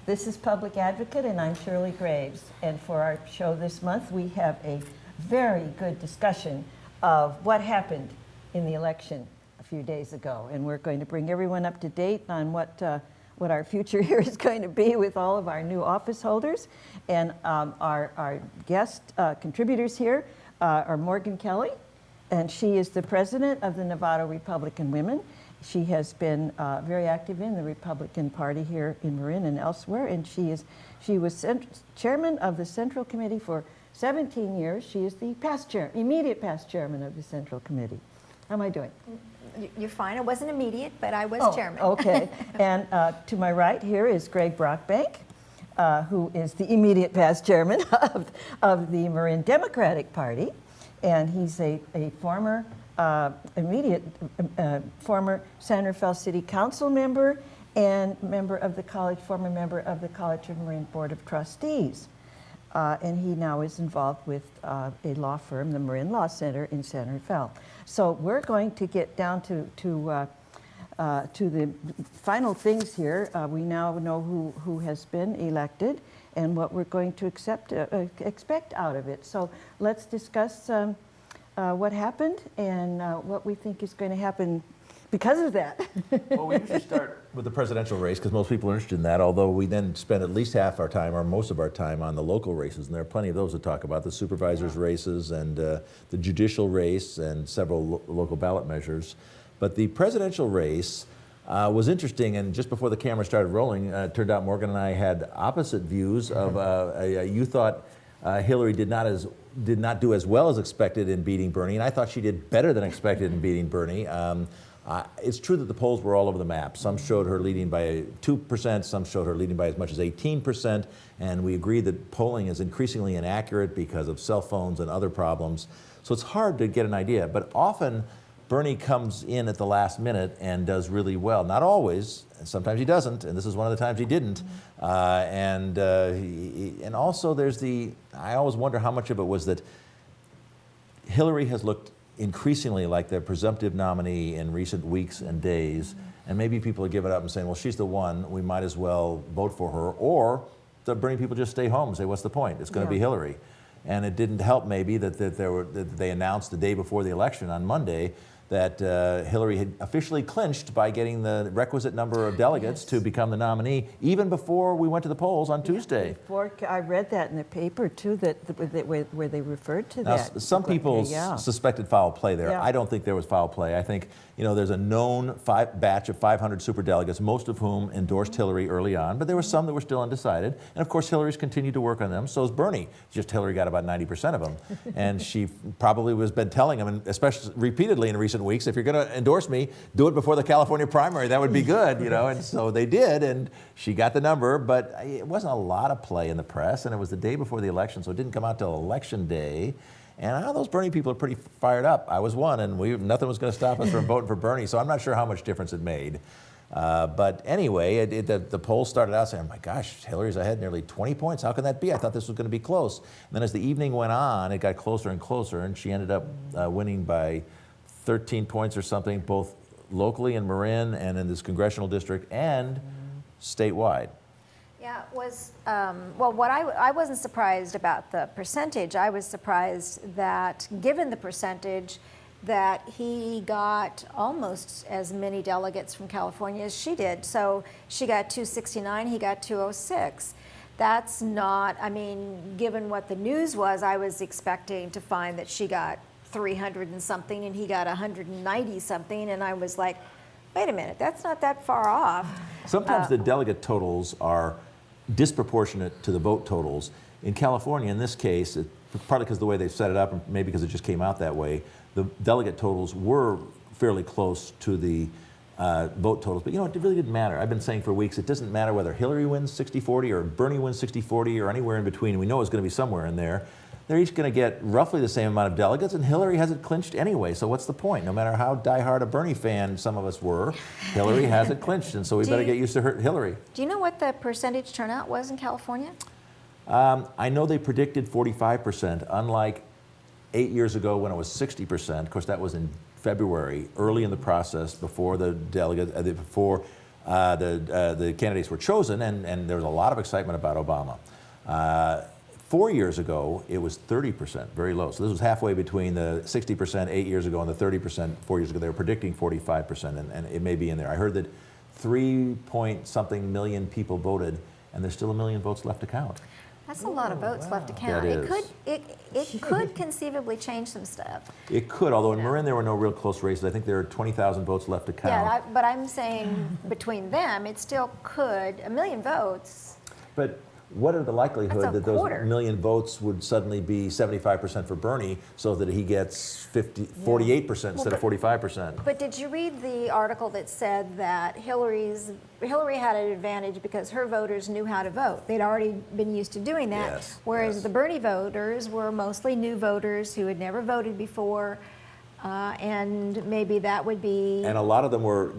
This is Public Advocate, and I'm Shirley Graves. And for our show this month, we have a very good discussion of what happened in the election a few days ago. And we're going to bring everyone up to date on what our future here is going to be with all of our new office holders. And our guest contributors here are Morgan Kelly, and she is the president of the Nevada Republican Women. She has been very active in the Republican Party here in Marin and elsewhere, and she was chairman of the Central Committee for 17 years. She is the immediate past chairman of the Central Committee. How am I doing? You're fine. I wasn't immediate, but I was chairman. Okay. And to my right here is Greg Brockbank, who is the immediate past chairman of the Marin Democratic Party, and he's a former former San Rafael City Council member and former member of the College of Marin Board of Trustees. And he now is involved with a law firm, the Marin Law Center in San Rafael. So we're going to get down to the final things here. We now know who has been elected and what we're going to expect out of it. So let's discuss what happened and what we think is going to happen because of that. Well, we usually start with the presidential race because most people are interested in that, although we then spend at least half our time or most of our time on the local races, and there are plenty of those to talk about, the supervisors' races and the judicial race and several local ballot measures. But the presidential race was interesting, and just before the camera started rolling, it turned out Morgan and I had opposite views of, you thought Hillary did not do as well as expected in beating Bernie, and I thought she did better than expected in beating Bernie. It's true that the polls were all over the map. Some showed her leading by 2%, some showed her leading by as much as 18%, and we agree that polling is increasingly inaccurate because of cell phones and other problems. So it's hard to get an idea, but often Bernie comes in at the last minute and does really well. Not always, and sometimes he doesn't, and this is one of the times he didn't. And also there's I always wonder how much of it was that Hillary has looked increasingly like the presumptive nominee in recent weeks and days, and maybe people are giving up and saying, well, she's the one, we might as well vote for her, or the Bernie people just stay home and say, what's the point? It's going to be Hillary. And it didn't help maybe that they announced the day before the election on Monday that Hillary had officially clinched by getting the requisite number of delegates to become the nominee, even before we went to the polls on Tuesday. Before, I read that in the paper too, where they referred to now, that. Some people suspected foul play there. I don't think there was foul play. I think there's a known batch of 500 superdelegates, most of whom endorsed Hillary early on, but there were some that were still undecided. And of course, Hillary's continued to work on them. So has Bernie. Just Hillary got about 90% of them, and she probably has been telling them, and especially repeatedly in recent weeks, if you're going to endorse me, do it before the California primary. That would be good, And so they did, and she got the number, but it wasn't a lot of play in the press, and it was the day before the election, so it didn't come out till Election Day. And those Bernie people are pretty fired up. I was one, and nothing was going to stop us from voting for Bernie, so I'm not sure how much difference it made. But anyway, the polls started out saying, oh my gosh, Hillary's ahead nearly 20 points. How can that be? I thought this was going to be close. And then as the evening went on, it got closer and closer, and she ended up winning by 13 points or something, both locally in Marin and in this congressional district and statewide. Yeah, it was, well, I wasn't surprised about the percentage. I was surprised that, given the percentage, that he got almost as many delegates from California as she did. So she got 269, he got 206. That's not, given what the news was, I was expecting to find that she got 300 and something and he got 190 something, and I was like, wait a minute, that's not that far off. Sometimes the delegate totals are disproportionate to the vote totals. In California, in this case, partly because of the way they set it up, and maybe because it just came out that way, the delegate totals were fairly close to the vote totals. But it really didn't matter. I've been saying for weeks, it doesn't matter whether Hillary wins 60-40 or Bernie wins 60-40 or anywhere in between. We know it's going to be somewhere in there. They're each going to get roughly the same amount of delegates, and Hillary has it clinched anyway, so what's the point? No matter how diehard a Bernie fan some of us were, Hillary has it clinched, and so we better get used to Hillary. Do you know what the percentage turnout was in California? I know they predicted 45%, unlike 8 years ago when it was 60%. Of course, that was in February, early in the process, before the delegate, before the candidates were chosen, and there was a lot of excitement about Obama. 4 years ago, it was 30%, very low. So this was halfway between the 60% 8 years ago and the 30% 4 years ago. They were predicting 45%, and it may be in there. I heard that 3-point-something million people voted, and there's still 1 million votes left to count. That's a lot of votes left to count. That It could conceively change some stuff. It could, although in Marin there were no real close races. I think there are 20,000 votes left to count. Yeah, but I'm saying between them, it still could, 1 million votes. But what are the likelihood That's a that those quarter. 1 million votes would suddenly be 75% for Bernie so that he gets 48% instead of 45%? But did you read the article that said that Hillary had an advantage because her voters knew how to vote? They'd already been used to doing that, Yes, whereas yes. the Bernie voters were mostly new voters who had never voted before, and maybe that would be... And a lot of them were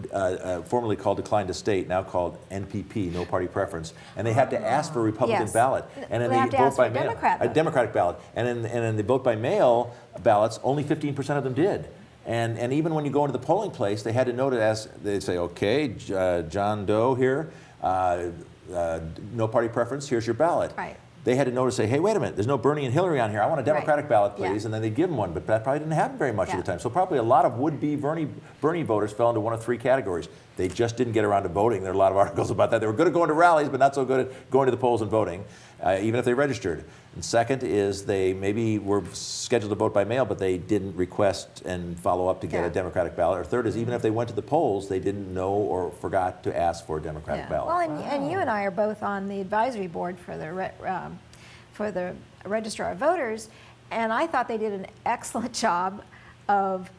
formerly called decline to state, now called NPP, no party preference, and they have to ask for a Republican Yes. ballot, and then They have to vote ask for by a mail, Democrat a vote. Democratic ballot, and in the vote by mail ballots, only 15% of them did. And even when you go into the polling place, they had to note it as they say, okay, John Doe here, no party preference, here's your ballot. Right. They had to notice, say, hey, wait a minute, there's no Bernie and Hillary on here. I want a Democratic Right. ballot, Yeah. please. And then they'd give them one, but that probably didn't happen very much Yeah. of the time. So probably a lot of would-be Bernie voters fell into one of 3 categories. They just didn't get around to voting. There are a lot of articles about that. They were good at going to rallies, but not so good at going to the polls and voting, even if they registered. And second is they maybe were scheduled to vote by mail, but they didn't request and follow up to get Yeah. a Democratic ballot. Or third is even if they went to the polls, they didn't know or forgot to ask for a Democratic Yeah. ballot. Well, and you and I are both on the advisory board for the Registrar of Voters, and I thought they did an excellent job of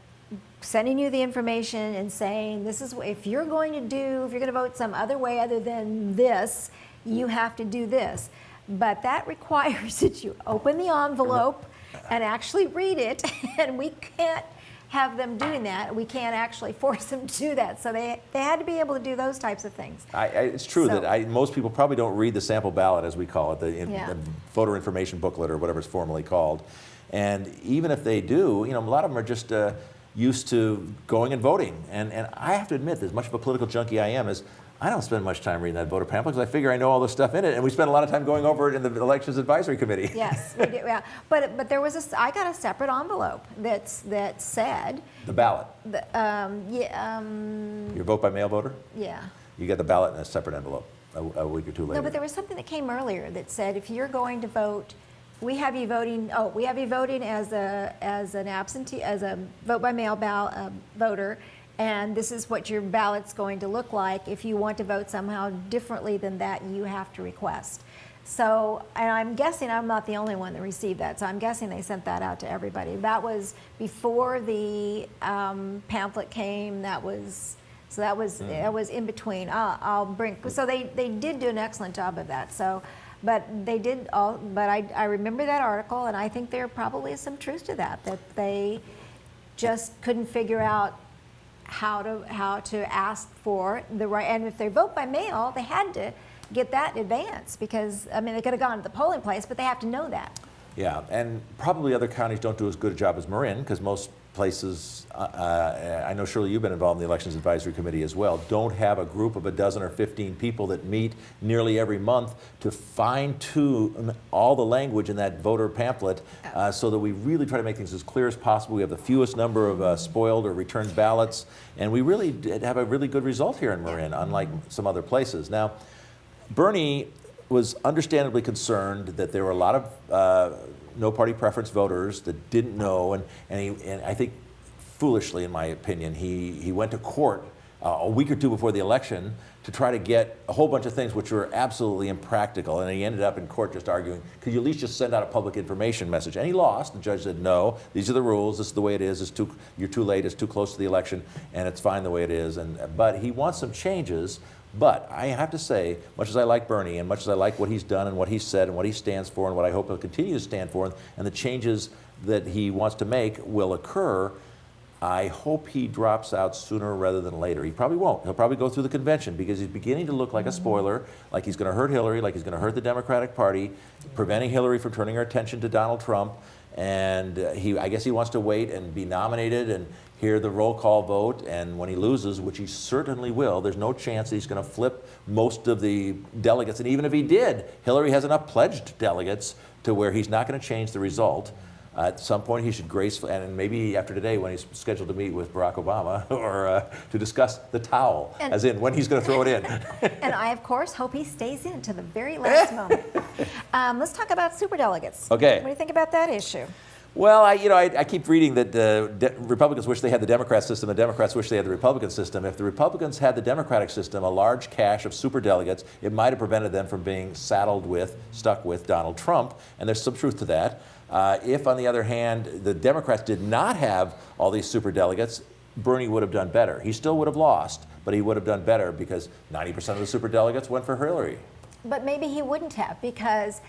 sending you the information and saying, this is if you're going to vote some other way other than this, you have to do this. But that requires that you open the envelope and actually read it, and we can't have them doing that. We can't actually force them to do that. So they had to be able to do those types of things. It's true So- that most people probably don't read the sample ballot, as we call it, the Yeah. voter information booklet or whatever it's formally called. And even if they do, a lot of them are just used to going and voting. And I have to admit, as much of a political junkie I am, is I don't spend much time reading that voter pamphlet because I figure I know all the stuff in it, and we spend a lot of time going over it in the Elections Advisory Committee. Yes, we do, yeah. But there was I got a separate envelope that said, The ballot. yeah, Your vote by mail voter? yeah. You get the ballot in a separate envelope a week or two later. No, but there was something that came earlier that said if you're going to vote, we have you voting as an absentee, as a vote by mail voter, and this is what your ballot's going to look like. If you want to vote somehow differently than that, you have to request. So, and I'm guessing I'm not the only one that received that, so I'm guessing they sent that out to everybody. That was before the pamphlet came. That was in between. I'll bring. So they did do an excellent job of that. So, but they did all. But I remember that article, and I think there probably is some truth to that. That they just couldn't figure out how to ask for the right. And if they vote by mail, they had to get that in advance because they could have gone to the polling place, but they have to know that. Yeah, and probably other counties don't do as good a job as Marin because most places, I know Shirley, you've been involved in the Elections Advisory Committee as well, don't have a group of a dozen or 15 people that meet nearly every month to fine-tune all the language in that voter pamphlet so that we really try to make things as clear as possible. We have the fewest number of spoiled or returned ballots, and we really did have a really good result here in Marin, unlike some other places. Now, Bernie was understandably concerned that there were a lot of no party preference voters that didn't know, and I think foolishly, in my opinion, he went to court a week or two before the election to try to get a whole bunch of things which were absolutely impractical, and he ended up in court just arguing, could you at least just send out a public information message? And he lost. The judge said, no, these are the rules, this is the way it is, you're too late, it's too close to the election, and it's fine the way it is. But he wants some changes. But I have to say, much as I like Bernie and much as I like what he's done and what he's said and what he stands for and what I hope he'll continue to stand for and the changes that he wants to make will occur, I hope he drops out sooner rather than later. He probably won't. He'll probably go through the convention because he's beginning to look like a spoiler, like he's going to hurt Hillary, like he's going to hurt the Democratic Party, preventing Hillary from turning her attention to Donald Trump. and I guess he wants to wait and be nominated and hear the roll call vote, and when he loses, which he certainly will, there's no chance that he's going to flip most of the delegates, and even if he did, Hillary has enough pledged delegates to where he's not going to change the result. At some point, he should gracefully, and maybe after today when he's scheduled to meet with Barack Obama, or to discuss the towel, as in when he's going to throw it in. And I, of course, hope he stays in to the very last moment. Let's talk about superdelegates. Okay. What do you think about that issue? Well, I keep reading that Republicans wish they had the Democrat system, the Democrats wish they had the Republican system. If the Republicans had the Democratic system, a large cache of superdelegates, it might have prevented them from being stuck with Donald Trump, and there's some truth to that. If, on the other hand, the Democrats did not have all these superdelegates, Bernie would have done better. He still would have lost, but he would have done better because 90% of the superdelegates went for Hillary. But maybe he wouldn't have, because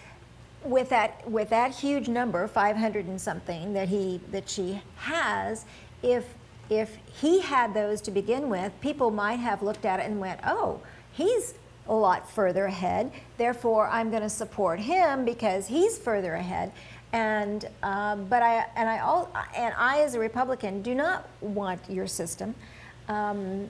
with that huge number, 500 and something that she has, if he had those to begin with, people might have looked at it and went, oh, he's a lot further ahead, therefore I'm going to support him because he's further ahead. And I as a Republican do not want your system. And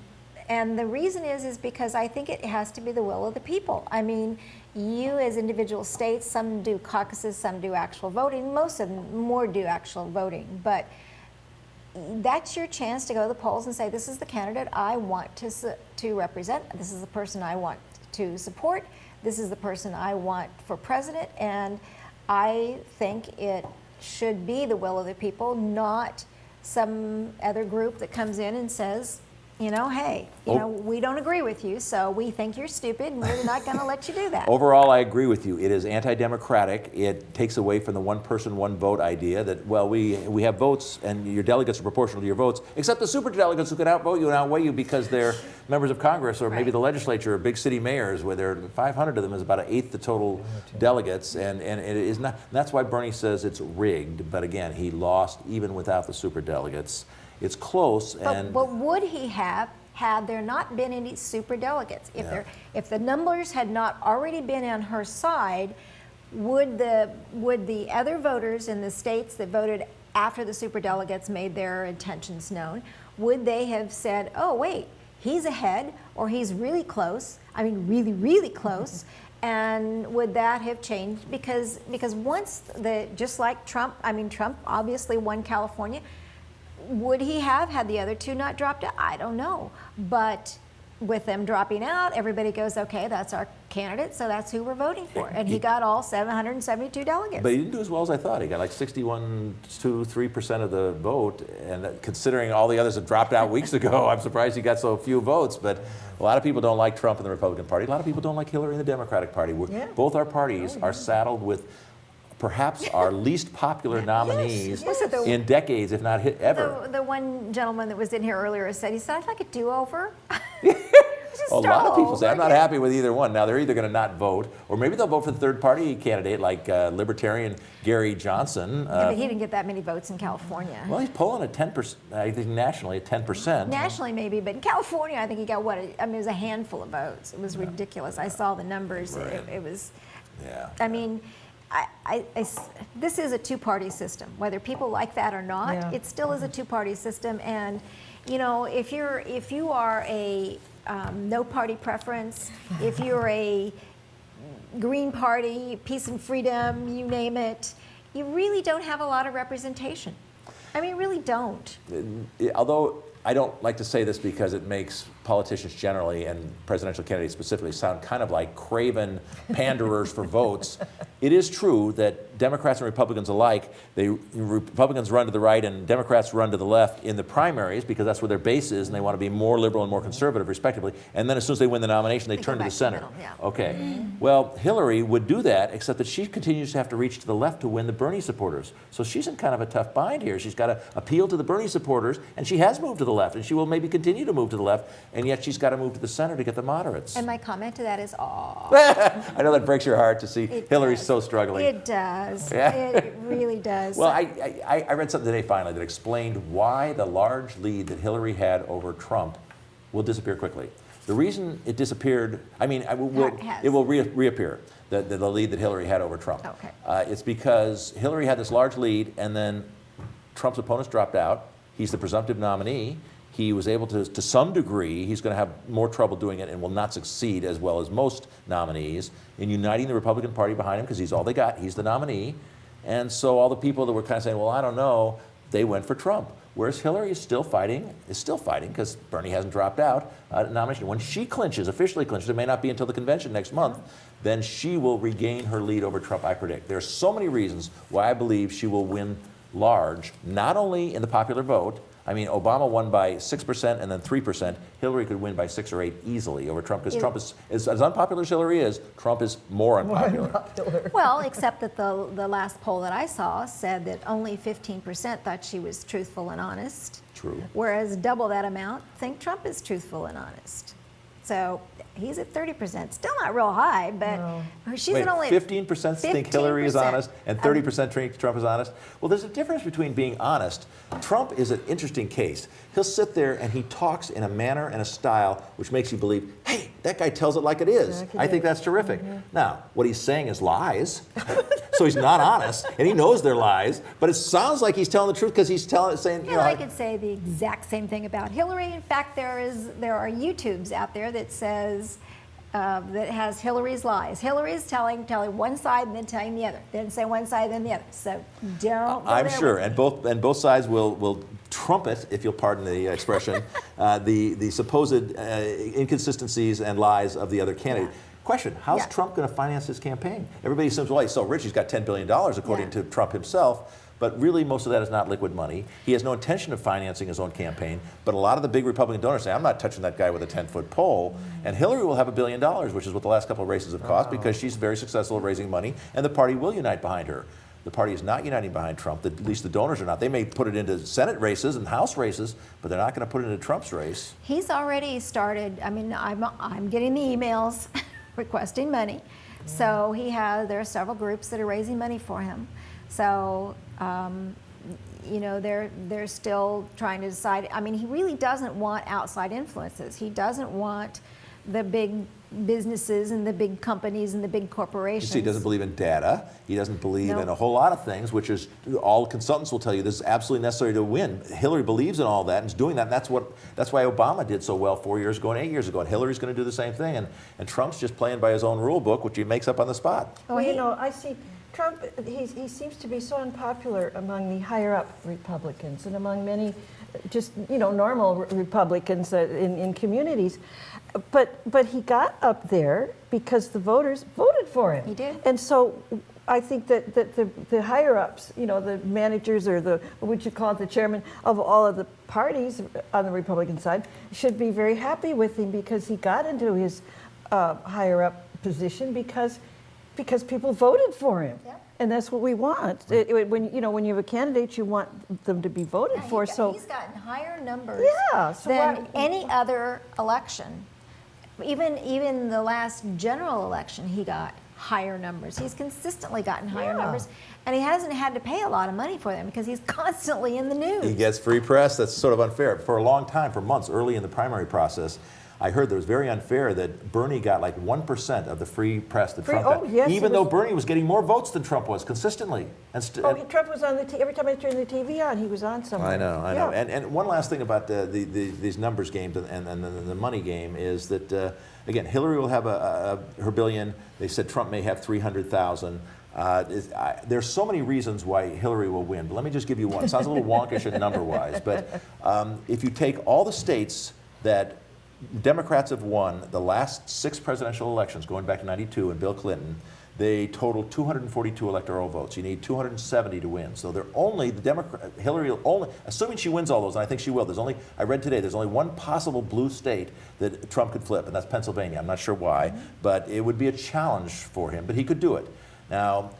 the reason is because I think it has to be the will of the people. I mean, you as individual states, some do caucuses, some do actual voting, most of them more do actual voting, but that's your chance to go to the polls and say, this is the candidate I want to represent, this is the person I want to support, this is the person I want for president, and I think it should be the will of the people, not some other group that comes in and says, hey, we don't agree with you, so we think you're stupid, and we're not going to let you do that. Overall, I agree with you. It is anti-democratic. It takes away from the one person, one vote idea that, well, we have votes, and your delegates are proportional to your votes, except the superdelegates who can outvote you and outweigh you because they're members of Congress or maybe the legislature or big city mayors, where there are 500 of them is about an eighth the total delegates, and it is not. That's why Bernie says it's rigged. But again, he lost even without the superdelegates. It's close, but would he have had there not been any superdelegates? If the numbers had not already been on her side, would the other voters in the states that voted after the superdelegates made their intentions known, would they have said, oh wait, he's ahead, or he's really close, I mean really, really close, and would that have changed? Because once just like Trump, Trump obviously won California. Would he have had the other two not dropped out? I don't know. But with them dropping out, everybody goes, okay, that's our candidate, so that's who we're voting for. And he got all 772 delegates. But he didn't do as well as I thought. He got like 3% of the vote. And considering all the others that dropped out weeks ago, I'm surprised he got so few votes. But a lot of people don't like Trump in the Republican Party. A lot of people don't like Hillary in the Democratic Party. Both our parties are saddled with perhaps our least popular nominees in decades, if not ever. The one gentleman that was in here earlier said, I'd like a do-over. A lot of people say, I'm not happy with either one. Now, they're either going to not vote, or maybe they'll vote for the third-party candidate, like Libertarian Gary Johnson. But he didn't get that many votes in California. Well, he's polling at 10%, I think nationally at 10%. Nationally, maybe, but in California, I think he got it was a handful of votes. It was ridiculous. I saw the numbers. Right. It was, this is a two-party system. Whether people like that or not, it still is a two-party system. And if you are a no party preference, if you're a Green Party, peace and freedom, you name it, you really don't have a lot of representation. I mean, really don't. Although I don't like to say this because it makes politicians generally and presidential candidates specifically sound kind of like craven panderers for votes. It is true that Democrats and Republicans alike, Republicans run to the right and Democrats run to the left in the primaries because that's where their base is and they want to be more liberal and more conservative respectively. And then as soon as they win the nomination, they turn to the center. Okay. Well, Hillary would do that, except that she continues to have to reach to the left to win the Bernie supporters. So she's in kind of a tough bind here. She's got to appeal to the Bernie supporters, and she has moved to the left, and she will maybe continue to move to the left, and yet she's got to move to the center to get the moderates. And my comment to that is, aw. I know that breaks your heart to see Hillary so struggling. It does. Yeah. It really does. Well, I read something today finally that explained why the large lead that Hillary had over Trump will disappear quickly. The reason it disappeared, I mean, Has. it will reappear, the lead that Hillary had over Trump. Okay. It's because Hillary had this large lead, and then Trump's opponents dropped out. He's the presumptive nominee. He was able to some degree, he's going to have more trouble doing it and will not succeed as well as most nominees in uniting the Republican Party behind him because he's all they got. He's the nominee. And so all the people that were kind of saying, well, I don't know, they went for Trump. Whereas Hillary is still fighting because Bernie hasn't dropped out nomination. When she clinches, officially clinches, it may not be until the convention next month, then she will regain her lead over Trump, I predict. There are so many reasons why I believe she will win large, not only in the popular vote. I mean, Obama won by 6% and then 3%. Hillary could win by 6 or 8 easily over Trump, because Trump is as unpopular as Hillary is, Trump is more unpopular. Well, except that the last poll that I saw said that only 15% thought she was truthful and honest. True. Whereas double that amount think Trump is truthful and honest. So he's at 30%. Still not real high, but she's Wait, at only 15% think Hillary is 15%. honest and 30% think Trump is honest? Well, there's a difference between being honest. Trump is an interesting case. He'll sit there and he talks in a manner and a style which makes you believe, hey, that guy tells it like it is. I think that's terrific. Now, what he's saying is lies. So he's not honest, and he knows they're lies, but it sounds like he's telling the truth because he's saying, you know. I could say the exact same thing about Hillary. In fact, there are YouTubes out there that says that has Hillary's lies. Hillary's telling one side and then telling the other. Then say one side then the other. So don't. Go I'm there sure, with me. and both sides will trumpet, if you'll pardon the expression, the supposed inconsistencies and lies of the other candidate. Question, how's Trump going to finance his campaign? Everybody assumes, well, he's so rich, he's got $10 billion, according to Trump himself. But really, most of that is not liquid money. He has no intention of financing his own campaign. But a lot of the big Republican donors say, I'm not touching that guy with a 10-foot pole. And Hillary will have $1 billion, which is what the last couple of races have cost, because she's very successful at raising money, and the party will unite behind her. The party is not uniting behind Trump. At least the donors are not. They may put it into Senate races and House races, but they're not going to put it into Trump's race. He's already started. I mean, I'm getting the emails requesting money. So there are several groups that are raising money for him. So, you know, they're still trying to decide. I mean, he really doesn't want outside influences. He doesn't want the big businesses and the big companies and the big corporations. He doesn't believe in data. He doesn't believe Nope. in a whole lot of things, which is all consultants will tell you this is absolutely necessary to win. Hillary believes in all that and is doing that. And that's why Obama did so well 4 years ago and 8 years ago. And Hillary's going to do the same thing. And Trump's just playing by his own rule book, which he makes up on the spot. Well, you know, I see Trump, he seems to be so unpopular among the higher up Republicans and among many just, you know, normal Republicans in communities. But he got up there because the voters voted for him. He did. And so I think that the higher ups, you know, the managers or what would you call it, the chairman of all of the parties on the Republican side should be very happy with him because he got into his higher up position because people voted for him. Yep. And that's what we want. When you have a candidate, you want them to be voted for. So he's gotten higher numbers so than any other election. Even the last general election, he got higher numbers. He's consistently gotten higher numbers, and he hasn't had to pay a lot of money for them because he's constantly in the news. He gets free press. That's sort of unfair. For a long time, for months, early in the primary process, I heard that it was very unfair that Bernie got like 1% of the free press that Trump got, yes, even though Bernie was getting more votes than Trump was consistently. Trump was on every time I turned the TV on, he was on somewhere. I know. And one last thing about these numbers games and the money game is that, again, Hillary will have her billion. They said Trump may have 300,000. There's so many reasons why Hillary will win, but let me just give you one. It sounds a little wonkish and number-wise, but if you take all the states that Democrats have won the last 6 presidential elections, going back to '92 and Bill Clinton, they totaled 242 electoral votes. You need 270 to win. So Hillary will only, assuming she wins all those, and I think she will, I read today, there's only one possible blue state that Trump could flip, and that's Pennsylvania. I'm not sure why, but it would be a challenge for him, but he could do it. Now,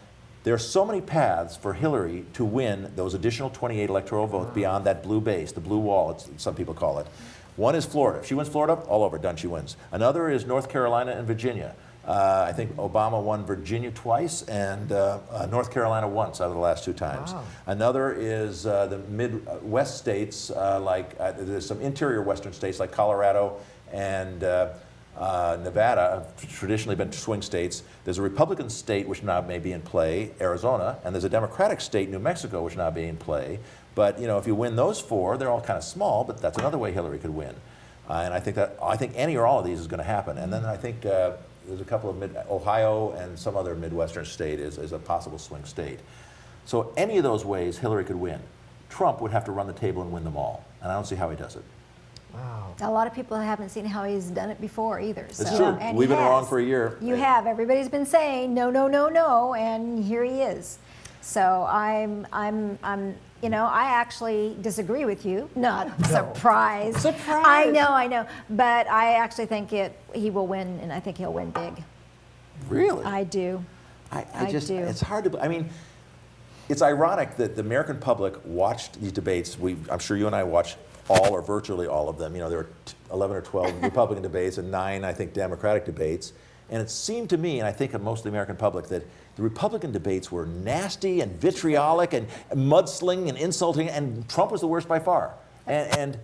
there are so many paths for Hillary to win those additional 28 electoral votes beyond that blue base, the blue wall, some people call it. One is Florida. If she wins Florida, all over, done, she wins. Another is North Carolina and Virginia. I think Obama won Virginia twice and North Carolina once out of the last 2 times. Wow. Another is the Midwest states, there's some interior Western states like Colorado and Nevada have traditionally been swing states. There's a Republican state which now may be in play, Arizona, and there's a Democratic state, New Mexico, which now be in play. But if you win those 4, they're all kind of small, but that's another way Hillary could win. And I think any or all of these is going to happen. And then I think there's a couple of Ohio and some other Midwestern state is a possible swing state. So any of those ways Hillary could win. Trump would have to run the table and win them all, and I don't see how he does it. Wow. A lot of people haven't seen how he's done it before either. It's true. And We've he been wrong has. for a year. You have. Everybody's been saying no, no, no, no, and here he is. So I'm I actually disagree with you. Not surprised. Surprise. I know. But I actually think he will win, and I think he'll win big. Really? I do. I just, do. it's hard to, I mean, it's ironic that the American public watched these debates. I'm sure you and I watched all or virtually all of them. There were 11 or 12 Republican debates and 9, I think, Democratic debates. And it seemed to me, and I think of most of the American public, that the Republican debates were nasty and vitriolic and mudslinging and insulting, and Trump was the worst by far. And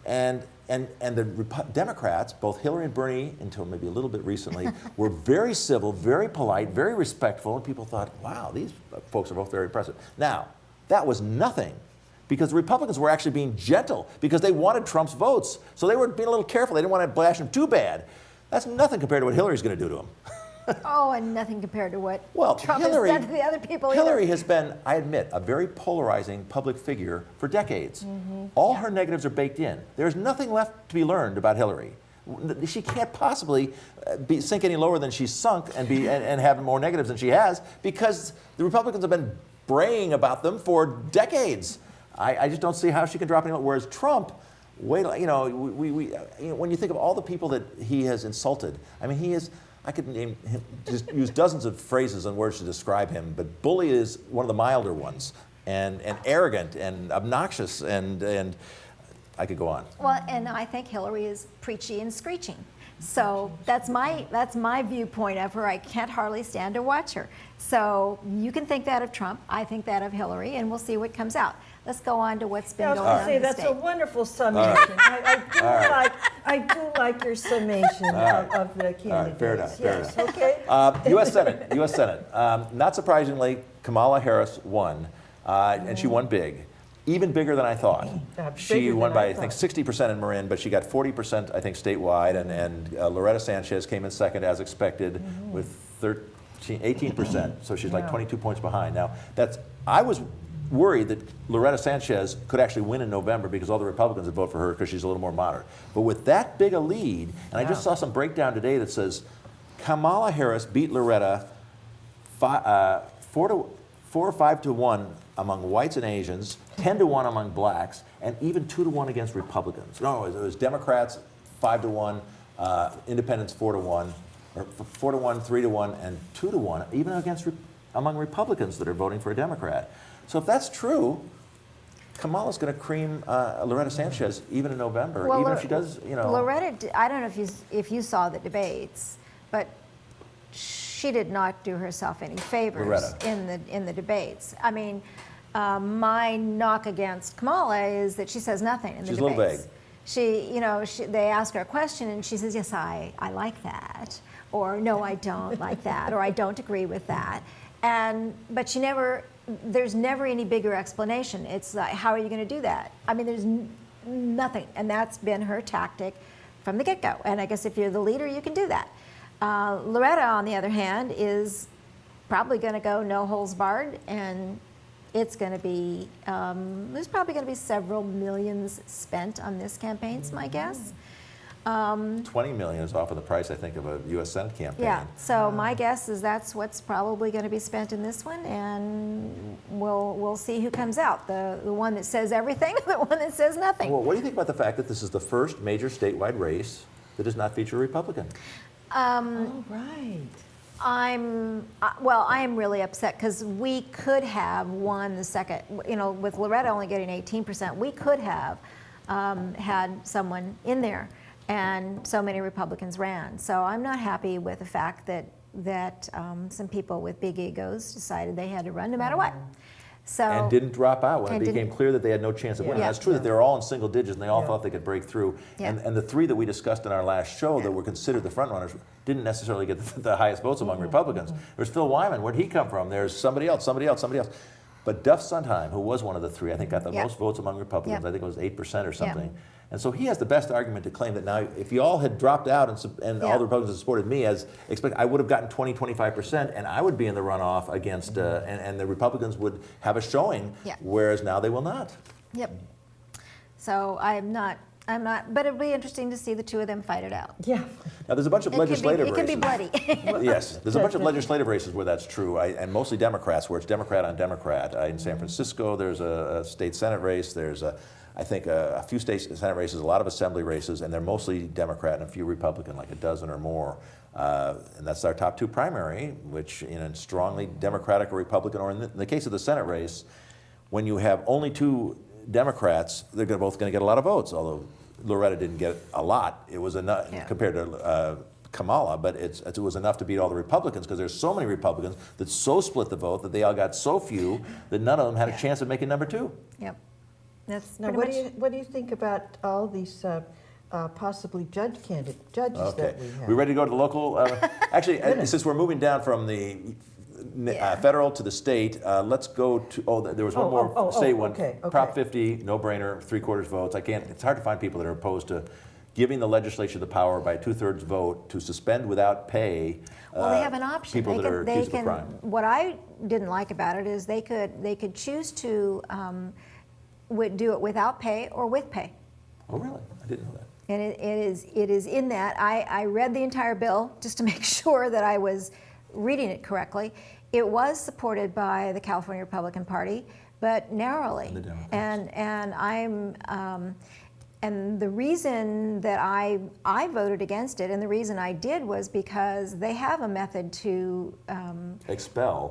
the Democrats, both Hillary and Bernie, until maybe a little bit recently, were very civil, very polite, very respectful, and people thought, wow, these folks are both very impressive. Now, that was nothing, because the Republicans were actually being gentle, because they wanted Trump's votes. So they were being a little careful. They didn't want to bash him too bad. That's nothing compared to what Hillary's going to do to him. Oh, and nothing compared to what Trump Hillary, has done to the other people Hillary either. has been, I admit, a very polarizing public figure for decades. All her negatives are baked in. There's nothing left to be learned about Hillary. She can't possibly sink any lower than she's sunk and have more negatives than she has, because the Republicans have been braying about them for decades. I just don't see how she can drop any lower. Whereas Trump, when you think of all the people that he has insulted, I mean, I could name him, just use dozens of phrases and words to describe him, but bully is one of the milder ones, and arrogant and obnoxious, and I could go on. Well, and I think Hillary is preachy and screeching. So that's my viewpoint of her. I can't hardly stand to watch her. So you can think that of Trump. I think that of Hillary, and we'll see what comes out. Let's go on to what's been going on in the that's state. a wonderful summation. I do like your summation of the candidates. All right, fair enough. Yes, Fair enough. okay. U.S. Senate. Not surprisingly, Kamala Harris won, and she won big. Even bigger than I thought. She bigger won than by, I I think, thought. 60% in Marin, but she got 40%, I think, statewide, and Loretta Sanchez came in second, as expected, with 18%. So she's like 22 points behind. Now, I was worried that Loretta Sanchez could actually win in November, because all the Republicans would vote for her because she's a little more moderate. But with that big a lead, and I just saw some breakdown today that says Kamala Harris beat Loretta 4 or 5 to 1 among whites and Asians, 10 to 1 among blacks, and even 2 to 1 against Republicans. No, it was Democrats 5 to 1, Independents 4 to 1, or 4 to 1, 3 to 1, and 2 to 1, even among Republicans that are voting for a Democrat. So if that's true, Kamala's going to cream Loretta Sanchez even in November, Well, even if she does, Loretta, I don't know if you saw the debates, but she did not do herself any favors Loretta. in the debates. I mean, my knock against Kamala is that she says nothing in the She's debates. a little vague. They ask her a question and she says, yes, I like that, or no, I don't like that, or I don't agree with that. But there's never any bigger explanation. It's like, how are you going to do that? I mean, there's nothing, and that's been her tactic from the get-go. And I guess if you're the leader, you can do that. Loretta, on the other hand, is probably going to go no holds barred, and it's going to be, there's probably going to be several millions spent on this campaign, is my guess. 20 million is often the price, I think, of a U.S. Senate campaign. Yeah, so my guess is that's what's probably going to be spent in this one, and we'll see who comes out, the one that says everything, the one that says nothing. Well, what do you think about the fact that this is the first major statewide race that does not feature a Republican? Oh, right. I am really upset because we could have won the second, with Loretta only getting 18%, we could have had someone in there, and so many Republicans ran. So I'm not happy with the fact that some people with big egos decided they had to run no matter what. And didn't drop out when it and became clear that they had no chance of winning. Yeah. That's true that they were all in single digits and they all Yeah. thought they could break through. Yeah. And the three that we discussed in our last show that were considered the front runners didn't necessarily get the highest votes among Republicans. There's Phil Wyman. Where'd he come from? There's somebody else. But Duff Sondheim, who was one of the three, I think got the Yeah. most votes among Republicans. Yeah. I think it was 8% or something. And so he has the best argument to claim that now, if you all had dropped out and all the Republicans had supported me as expected, I would have gotten 25%, and I would be in the runoff against, and the Republicans would have a showing, whereas now they will not. Yep. So I'm not, but it'll be interesting to see the two of them fight it out. Yeah. Now, there's a bunch of legislative races. It can be bloody. Yes, there's a bunch of legislative races where that's true, and mostly Democrats, where it's Democrat on Democrat. In San Francisco, there's a state Senate race. There's I think a few state Senate races, a lot of assembly races, and they're mostly Democrat and a few Republican, like a dozen or more. And that's our top two primary, which strongly Democratic or Republican, or in the case of the Senate race, when you have only two Democrats, they're both going to get a lot of votes, although Loretta didn't get a lot. It was enough compared to Kamala, but it was enough to beat all the Republicans because there's so many Republicans that so split the vote that they all got so few that none of them had a chance of making number two. Yep. That's Now, pretty much. what do you think about all these possibly judges that we have? We ready to go to the local? Actually, since we're moving down from the federal to the state, let's go to, there was one more state one. Okay. Prop 50, no-brainer, 3/4 votes. It's hard to find people that are opposed to giving the legislature the power by 2/3 vote to suspend without pay. Well, they have an option. People that are accused of a crime. What I didn't like about it is they could choose to do it without pay or with pay. Oh, really? I didn't know that. And it is in that. I read the entire bill just to make sure that I was reading it correctly. It was supported by the California Republican Party, but narrowly. And the Democrats. And the reason that I voted against it, and the reason I did, was because they have a method to expel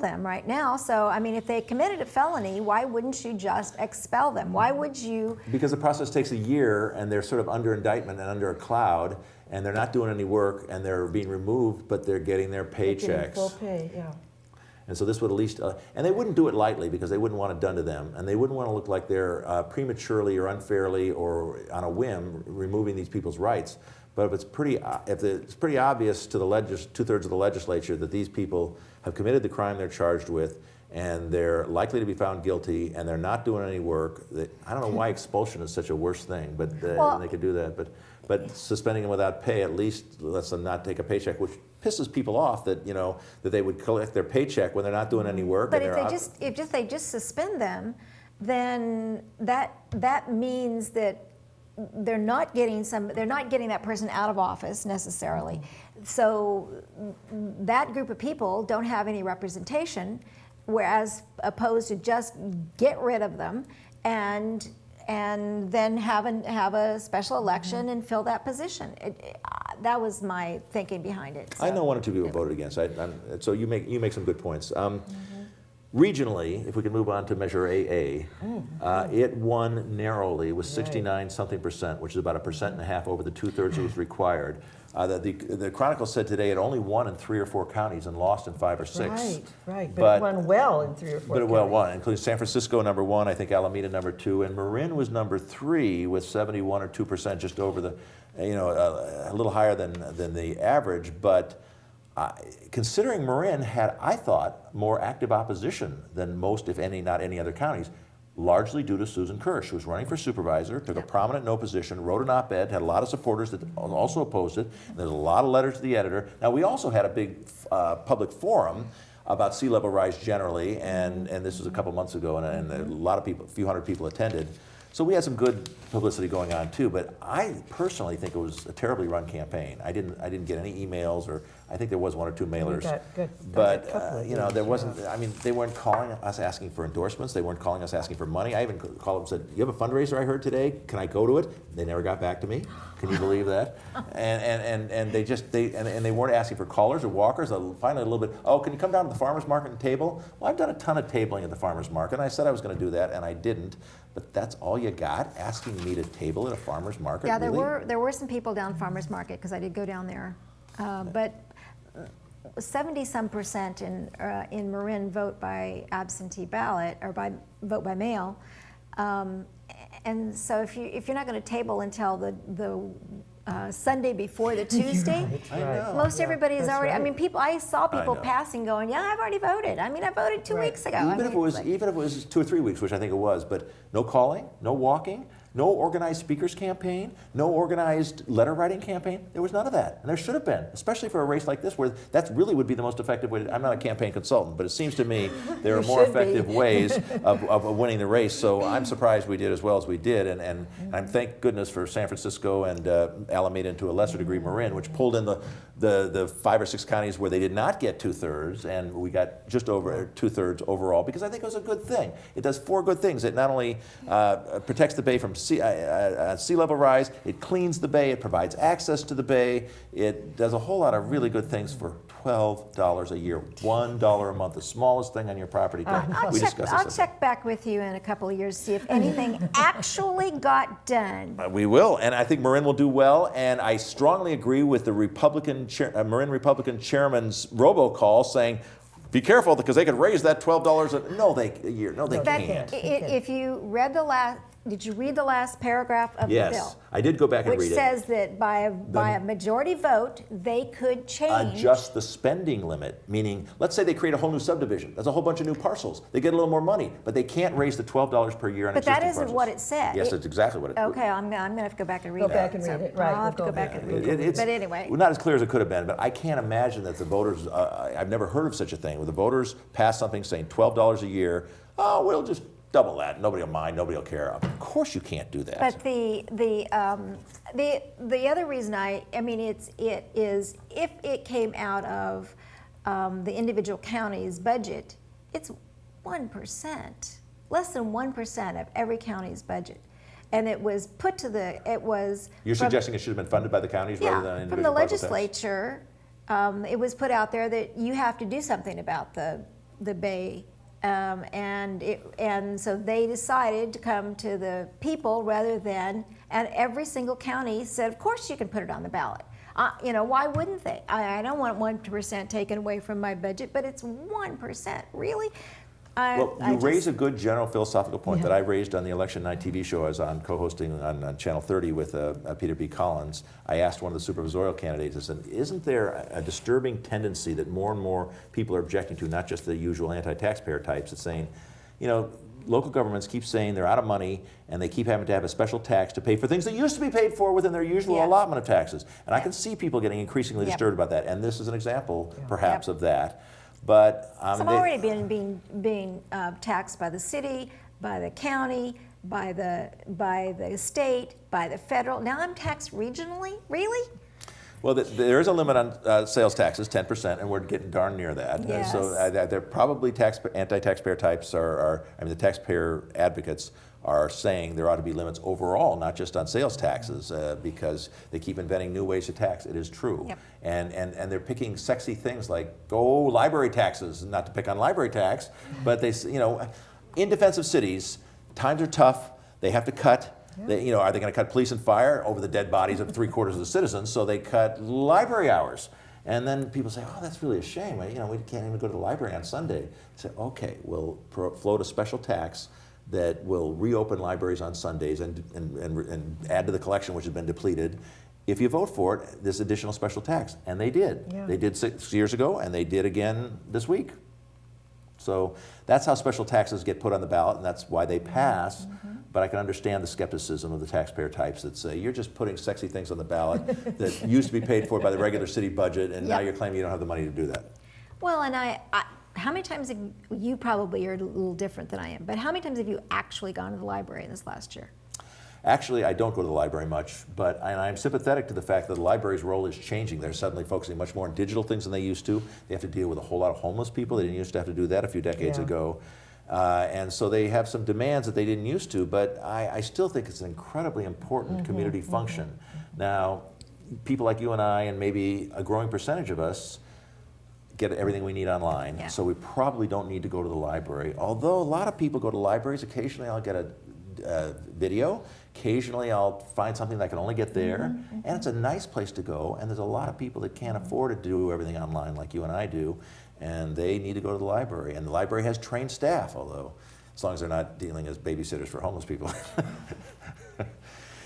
them right now. So, I mean, if they committed a felony, why wouldn't you just expel them? Why would you? Because the process takes a year, and they're sort of under indictment and under a cloud, and they're not doing any work, and they're being removed, but they're getting their paychecks. Full pay, yeah. And so this would at least, and they wouldn't do it lightly because they wouldn't want it done to them, and they wouldn't want to look like they're prematurely or unfairly or on a whim removing these people's rights. But if it's pretty obvious to the 2/3 of the legislature that these people have committed the crime they're charged with, and they're likely to be found guilty, and they're not doing any work, I don't know why expulsion is such a worse thing, but they could do that. But suspending them without pay at least lets them not take a paycheck, which pisses people off that that they would collect their paycheck when they're not doing any work. But if they just suspend them, then that means that they're not getting that person out of office necessarily. So that group of people don't have any representation, whereas opposed to just get rid of them and then have a special election and fill that position. That was my thinking behind it. So. I know one or two people voted against. So you make some good points. Regionally, if we can move on to Measure AA, it won narrowly with 69-something%, which is about 1.5% over the 2/3 that was required. The Chronicle said today it only won in 3 or 4 counties and lost in 5 or 6. Right. But it won well in 3 or 4 counties. But it won, including San Francisco number 1, I think Alameda number 2, and Marin was number 3 with 71 or 2%, just over the, a little higher than the average. But considering Marin had, I thought, more active opposition than most, if any, not any other counties, largely due to Susan Kirsch, who was running for supervisor, took a prominent no position, wrote an op-ed, had a lot of supporters that also opposed it. There's a lot of letters to the editor. Now, we also had a big public forum about sea level rise generally, and this was a couple months ago, and a lot of people, a few hundred people attended. So we had some good publicity going on too, but I personally think it was a terribly run campaign. I didn't get any emails, or I think there was 1 or 2 mailers. But there wasn't. I mean, they weren't calling us asking for endorsements. They weren't calling us asking for money. I even called them and said, "You have a fundraiser I heard today. Can I go to it?" They never got back to me. Can you believe that? And they weren't asking for callers or walkers. Finally, a little bit. Oh, can you come down to the farmers market and table? Well, I've done a ton of tabling at the farmers market, and I said I was going to do that, and I didn't. But that's all you got, asking me to table at a farmer's market? Yeah, really? there were some people down farmer's market because I did go down there, but 70-some percent in Marin vote by absentee ballot or by vote by mail. And so if you're not going to table until the Sunday before the Tuesday, most everybody is already. I mean, I saw people passing, going, "Yeah, I've already voted. I mean, I voted 2 weeks ago." Even if it was 2 or 3 weeks, which I think it was, but no calling, no walking, no organized speakers campaign, no organized letter writing campaign. There was none of that, and there should have been, especially for a race like this, where that really would be the most effective way. I'm not a campaign consultant, but it seems to me there are more effective ways of winning the race. So I'm surprised we did as well as we did, and I'm thank goodness for San Francisco and Alameda, and to a lesser degree Marin, which pulled in the 5 or 6 counties where they did not get 2/3, and we got just over 2/3 overall, because I think it was a good thing. It does 4 good things. It not only protects the bay from sea level rise, it cleans the bay, it provides access to the bay, it does a whole lot of really good things for $12 a year, $1 a month, the smallest thing on your property tax. I'll check back with you in a couple of years to see if anything actually got done. We will, and I think Marin will do well, and I strongly agree with the Marin Republican chairman's robocall saying, be careful, because they could raise that $12 a year. No, they can't. If you read did you read the last paragraph of the bill? Yes, I did go back and read it. Which says that by a majority vote, they could change. Adjust the spending limit, meaning, let's say they create a whole new subdivision. That's a whole bunch of new parcels. They get a little more money, but they can't raise the $12 per year on existing parcels. But that isn't what it said. Yes, that's exactly what it said. Okay, I'm going to have to go back and read it. Go back and read it, right. I'll have to go back and read it. But anyway. Not as clear as it could have been, but I can't imagine that the voters, I've never heard of such a thing, where the voters pass something saying $12 a year, oh, we'll just double that. Nobody will mind. Nobody will care. Of course, you can't do that. But the other reason it is if it came out of the individual county's budget, it's 1%, less than 1% of every county's budget, and it was put to You're suggesting it should have been funded by the counties rather than individual from the parcel tax? legislature. It was put out there that you have to do something about the bay. And so they decided to come to the people rather than, and every single county said, of course you can put it on the ballot. Why wouldn't they? I don't want 1% taken away from my budget, but it's 1%, really? You raise a good general philosophical point that I raised on the Election Night TV show I was on, co-hosting on Channel 30 with Peter B. Collins. I asked one of the supervisorial candidates, I said, isn't there a disturbing tendency that more and more people are objecting to, not just the usual anti-taxpayer types, it's saying, local governments keep saying they're out of money and they keep having to have a special tax to pay for things that used to be paid for within their usual allotment of taxes. And I can see people getting increasingly disturbed about that, and this is an example, perhaps, of that. But some already being taxed by the city, by the county, by the state, by the federal. Now I'm taxed regionally. Really? Well, there is a limit on sales taxes, 10%, and we're getting darn near that. Yes. So they're probably anti-taxpayer types the taxpayer advocates are saying there ought to be limits overall, not just on sales taxes, because they keep inventing new ways to tax. It is true. Yep. And they're picking sexy things like, library taxes, not to pick on library tax, but in defense of cities, times are tough, they have to cut. They, are they going to cut police and fire over the dead bodies of 3/4 of the citizens? So they cut library hours. And then people say, oh, that's really a shame. We can't even go to the library on Sunday. Say, okay, we'll float a special tax that will reopen libraries on Sundays and add to the collection which has been depleted. If you vote for it, this additional special tax. And they did. Yeah. They did 6 years ago, and they did again this week. So that's how special taxes get put on the ballot, and that's why they pass. But I can understand the skepticism of the taxpayer types that say, you're just putting sexy things on the ballot that used to be paid for by the regular city budget, and now you're claiming you don't have the money to do that. Well, and how many times have you probably are a little different than I am, but how many times have you actually gone to the library in this last year? Actually, I don't go to the library much, and I'm sympathetic to the fact that the library's role is changing. They're suddenly focusing much more on digital things than they used to. They have to deal with a whole lot of homeless people. They didn't used to have to do that a few decades ago. And so they have some demands that they didn't used to, but I still think it's an incredibly important community function. Now, people like you and I, and maybe a growing percentage of us, get everything we need online, so we probably don't need to go to the library. Although a lot of people go to libraries, occasionally I'll get a video. Occasionally I'll find something that I can only get there. And it's a nice place to go. And there's a lot of people that can't afford to do everything online like you and I do. And they need to go to the library. And the library has trained staff, although as long as they're not dealing as babysitters for homeless people.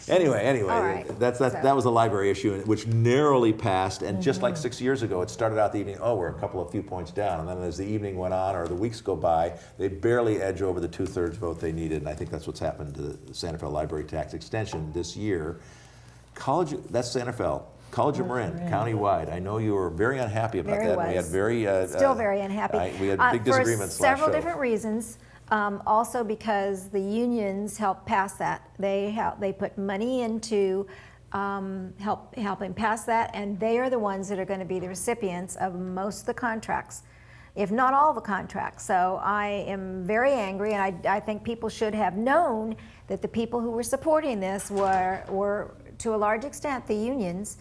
Anyway, All right. that was a library issue, which narrowly passed. And just like 6 years ago, it started out the evening, oh, we're a few points down. And then as the evening went on or the weeks go by, they barely edge over the 2/3 vote they needed. And I think that's what's happened to the Santa Fe Library Tax Extension this year. That's Santa Fe. College of Marin, countywide. I know you were very unhappy about that. Was. We had very still very unhappy. We had big disagreements for several last show. different reasons. Also because the unions helped pass that. They put money into helping pass that, and they are the ones that are going to be the recipients of most of the contracts, if not all the contracts. So I am very angry, and I think people should have known that the people who were supporting this were to a large extent the unions,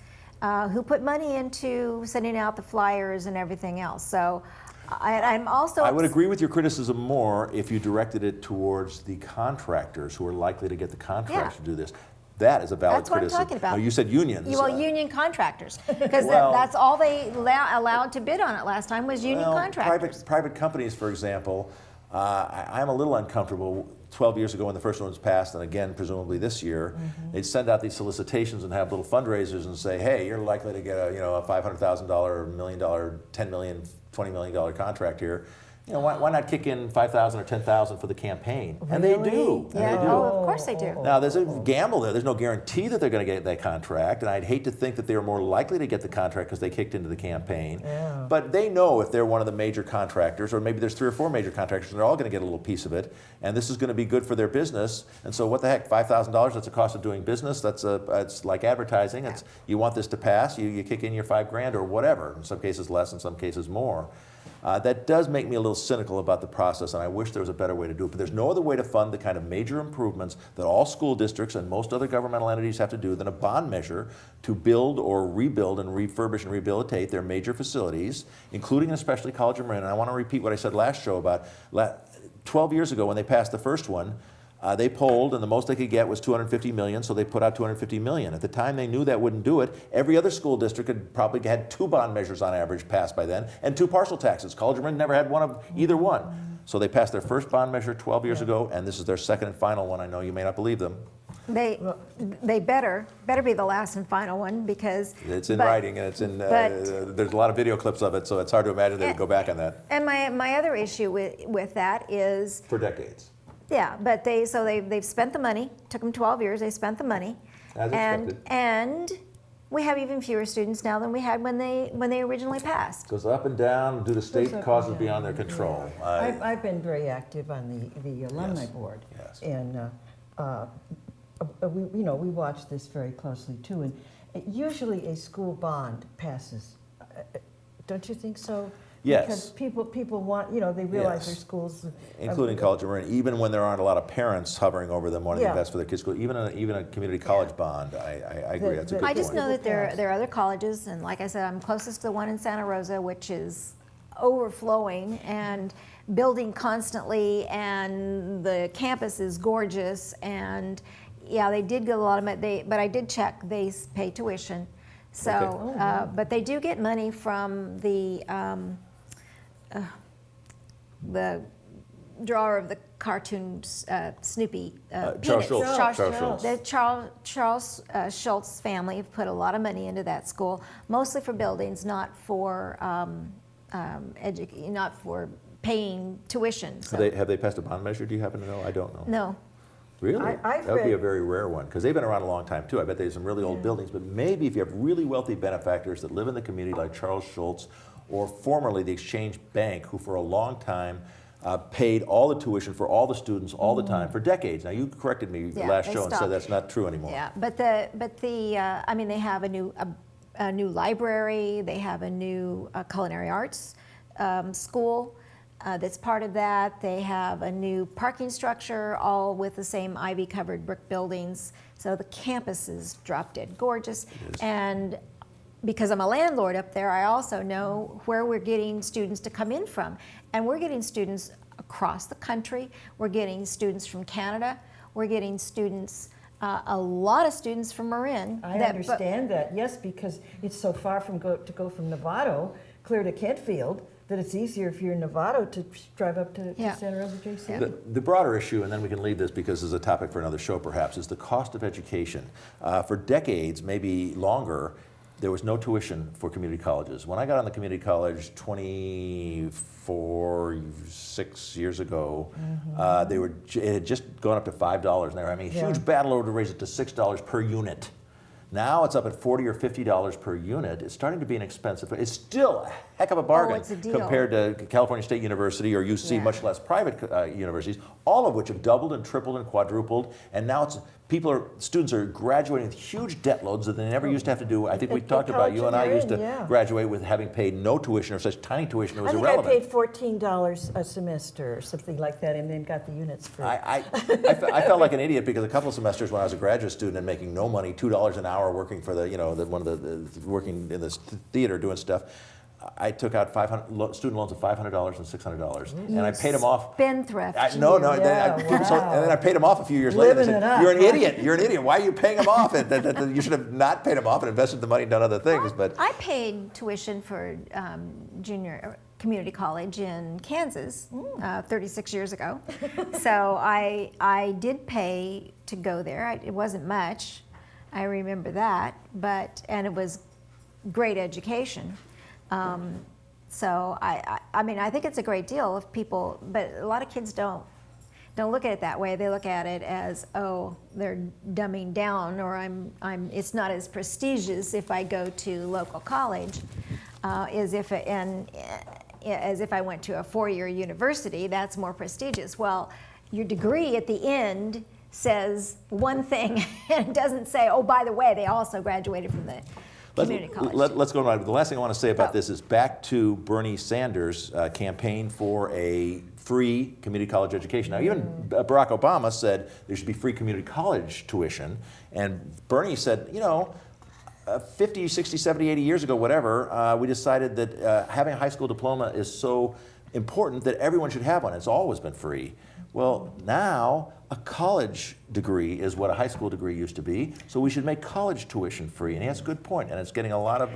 who put money into sending out the flyers and everything else. So I'm also... I would agree with your criticism more if you directed it towards the contractors who are likely to get the contracts to do this. That is a valid That's what criticism. I'm talking about. No, you said unions. Well, union contractors, because Well- that's all they allowed to bid on it last time was union contractors. Private companies, for example, I'm a little uncomfortable. 12 years ago when the first one was passed, and again, presumably this year, they'd send out these solicitations and have little fundraisers and say, hey, you're likely to get a $500,000, $1 million, $10 million, $20 million contract here. Why not kick in $5,000 or $10,000 for the campaign? And they do. Yeah. And they do. Oh, of course they do. Now, there's a gamble there. There's no guarantee that they're going to get that contract, and I'd hate to think that they were more likely to get the contract because they kicked into the campaign. Yeah. But they know if they're one of the major contractors, or maybe there's 3 or 4 major contractors, and they're all going to get a little piece of it, and this is going to be good for their business. And so what the heck, $5,000, that's the cost of doing business. It's like advertising. It's you want this to pass, you kick in your $5,000 or whatever. In some cases less, in some cases more. That does make me a little cynical about the process, and I wish there was a better way to do it. But there's no other way to fund the kind of major improvements that all school districts and most other governmental entities have to do than a bond measure to build or rebuild and refurbish and rehabilitate their major facilities, including and especially College of Marin. And I want to repeat what I said last show about 12 years ago when they passed the first one. They polled, and the most they could get was $250 million, so they put out $250 million. At the time, they knew that wouldn't do it. Every other school district had probably had 2 bond measures on average passed by then, and 2 partial taxes. College of Marin never had one of either one. So they passed their first bond measure 12 years ago, and this is their second and final one. I know you may not believe them. They better be the last and final one, because it's in writing, and it's in. There's a lot of video clips of it, so it's hard to imagine they would go back on that. And my other issue with that is for decades. Yeah, but they've spent the money. Took them 12 years. They spent the money, as expected. And we have even fewer students now than we had when they originally passed. Goes up and down due to state causes beyond their control. Yeah. I've been very active on the alumni board, and we watch this very closely too. And usually a school bond passes. Don't you think so? Yes. Because people want, they realize their schools. Including College of Marin, even when there aren't a lot of parents hovering over them wanting to invest for their kids' school, even a community college bond, I agree, that's a good point. I just know that there are other colleges, and like I said, I'm closest to the one in Santa Rosa, which is overflowing and building constantly, and the campus is gorgeous, and they did get a lot of money, but I did check, they pay tuition. So, but they do get money from the drawer of the cartoons, Snoopy. Charles Schultz. Schultz. The Charles Schultz family have put a lot of money into that school, mostly for buildings, not for not for paying tuition. So. Have they passed a bond measure? Do you happen to know? I don't know. No. Really? That would be a very rare one, because they've been around a long time too. I bet they have some really old buildings, but maybe if you have really wealthy benefactors that live in the community like Charles Schultz, or formerly the Exchange Bank, who for a long time paid all the tuition for all the students all the time for decades. Now you corrected me last show and said that's not true anymore. Yeah, but they have a new library. They have a new culinary arts school. That's part of that. They have a new parking structure, all with the same ivy-covered brick buildings. So the campus is drop dead gorgeous. And because I'm a landlord up there, I also know where we're getting students to come in from. And we're getting students across the country. We're getting students from Canada. we're getting students, a lot of students from Marin. I understand that, yes, because it's so far from to go from Novato clear to Kentfield that it's easier if you're in Novato to drive up to Santa Rosa JC. The broader issue, and then we can leave this because it's a topic for another show perhaps, is the cost of education. For decades, maybe longer, there was no tuition for community colleges. When I got on the community college 6 years ago, it had just gone up to $5 an hour. I mean, a huge battle over to raise it to $6 per unit. Now it's up at $40 or $50 per unit. It's starting to be an expensive. It's still a heck of a bargain it's a deal. compared to California State University or UC, much less private universities, all of which have doubled and tripled and quadrupled. And now students are graduating with huge debt loads that they never used to have to do. I think we talked about, you and I used to graduate with having paid no tuition or such tiny tuition it was irrelevant. I think I paid $14 a semester or something like that and then got the units free. I felt like an idiot because a couple of semesters when I was a graduate student and making no money, $2 an hour working for working in this theater doing stuff, I took out student loans of $500 and $600, and I paid them off. Spendthrift. And then I paid them off a few years later. They said, "You're an idiot. You're an idiot. Why are you paying them off? You should have not paid them off and invested the money and done other things." But I paid tuition for junior community college in Kansas 36 years ago, so I did pay to go there. It wasn't much, I remember that, and it was great education. So I mean, I think it's a great deal if people, but a lot of kids don't look at it that way. They look at it as, oh, they're dumbing down, or it's not as prestigious if I go to local college, as if I went to a 4-year university. That's more prestigious. Well, your degree at the end says one thing, and it doesn't say, oh, by the way, they also graduated from the community college. Let's go on. The last thing I want to say about this is back to Bernie Sanders' campaign for a free community college education. Now, even Barack Obama said there should be free community college tuition, and Bernie said, 50, 60, 70, 80 years ago, whatever, we decided that having a high school diploma is so important that everyone should have one. It's always been free. Well, now a college degree is what a high school degree used to be, so we should make college tuition free. And he has a good point, and it's getting a lot of